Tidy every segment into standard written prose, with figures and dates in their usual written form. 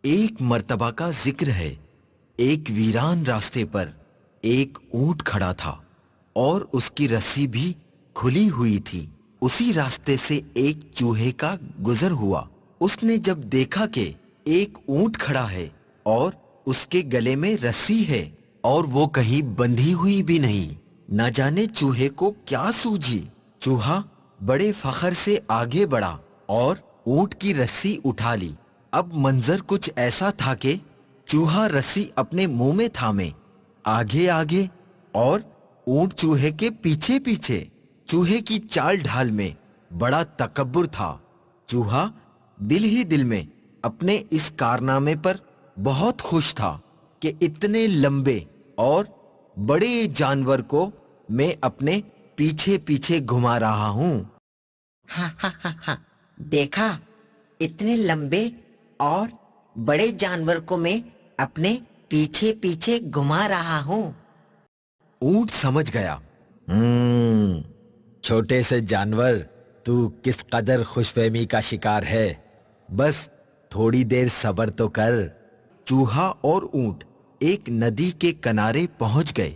ایک مرتبہ کا ذکر ہے، ایک ویران راستے پر ایک اونٹ کھڑا تھا اور اس کی رسی بھی کھلی ہوئی تھی۔ اسی راستے سے ایک چوہے کا گزر ہوا۔ اس نے جب دیکھا کہ ایک اونٹ کھڑا ہے اور اس کے گلے میں رسی ہے اور وہ کہیں بندھی ہوئی بھی نہیں، نہ جانے چوہے کو کیا سوجی۔ چوہا بڑے فخر سے آگے بڑھا اور اونٹ کی رسی اٹھا لی۔ اب منظر کچھ ایسا تھا کہ چوہا رسی اپنے منہ میں تھامے آگے آگے اور اونٹ چوہے کے پیچھے پیچھے۔ چوہے کی چال ڈھال میں بڑا تکبر تھا۔ چوہا دل ہی دل میں اپنے اس کارنامے پر بہت خوش تھا کہ اتنے لمبے اور بڑے جانور کو میں اپنے پیچھے پیچھے گھما رہا ہوں۔ ہاں ہاں ہاں ہاں، دیکھا، اتنے لمبے اور بڑے جانور کو میں اپنے پیچھے پیچھے گھما رہا ہوں۔ اونٹ سمجھ گیا، چھوٹے سے جانور، تو کس قدر خوش فہمی کا شکار ہے، بس تھوڑی دیر صبر تو کر۔ چوہا اور اونٹ ایک ندی کے کنارے پہنچ گئے۔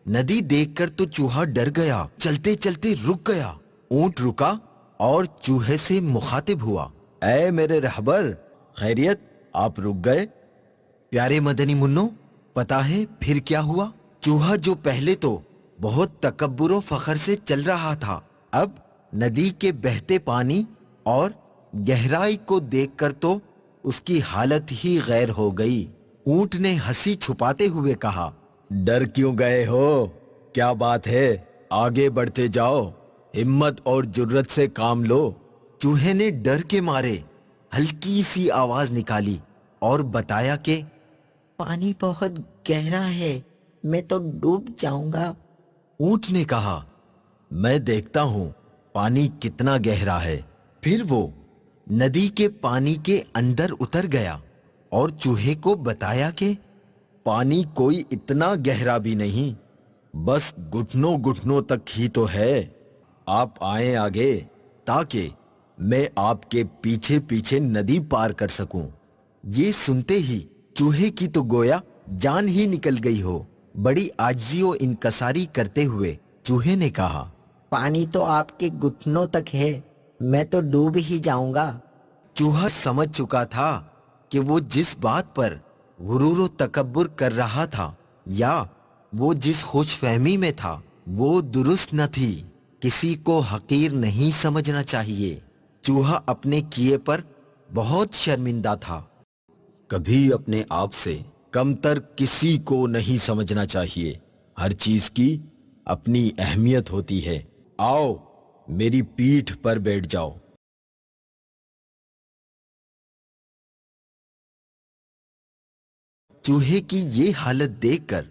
ندی دیکھ کر تو چوہا ڈر گیا، چلتے چلتے رک گیا۔ اونٹ رکا اور چوہے سے مخاطب ہوا، اے میرے رہبر، خیریت، آپ رک گئے؟ پیارے مدنی منو، پتا ہے پھر کیا ہوا؟ چوہا جو پہلے تو بہت تکبر و فخر سے چل رہا تھا، اب ندی کے بہتے پانی اور گہرائی کو دیکھ کر تو اس کی حالت ہی غیر ہو گئی۔ اونٹ نے ہنسی چھپاتے ہوئے کہا، ڈر کیوں گئے ہو؟ کیا بات ہے، آگے بڑھتے جاؤ، ہمت اور جرت سے کام لو۔ چوہے نے ڈر کے مارے ہلکی سی آواز نکالی اور بتایا کہ پانی بہت گہرا ہے، میں تو ڈوب جاؤں گا۔ اونٹ نے کہا، میں دیکھتا ہوں پانی کتنا گہرا ہے۔ پھر وہ ندی کے پانی کے اندر اتر گیا اور چوہے کو بتایا کہ پانی کوئی اتنا گہرا بھی نہیں، بس گھٹنوں گھٹنوں تک ہی تو ہے۔ آپ آئیں آگے تاکہ میں آپ کے پیچھے پیچھے ندی پار کر سکوں۔ یہ سنتے ہی چوہے کی تو گویا جان ہی نکل گئی ہو۔ بڑی عاجزی و انکساری کرتے ہوئے چوہے نے کہا، پانی تو آپ کے گھٹنوں تک ہے، میں تو ڈوب ہی جاؤں گا۔ چوہا سمجھ چکا تھا کہ وہ جس بات پر غرور و تکبر کر رہا تھا یا وہ جس خوش فہمی میں تھا وہ درست نہ تھی۔ کسی کو حقیر نہیں سمجھنا چاہیے۔ چوہا اپنے کیے پر بہت شرمندہ تھا۔ کبھی اپنے آپ سے کمتر کسی کو نہیں سمجھنا چاہیے۔ ہر چیز کی اپنی اہمیت ہوتی ہے۔ آؤ میری پیٹھ پر بیٹھ جاؤ۔ چوہے کی یہ حالت دیکھ کر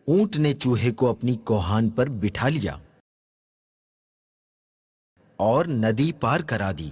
اونٹ نے چوہے کو اپنی کوہان پر بٹھا لیا اور ندی پار کرا دی۔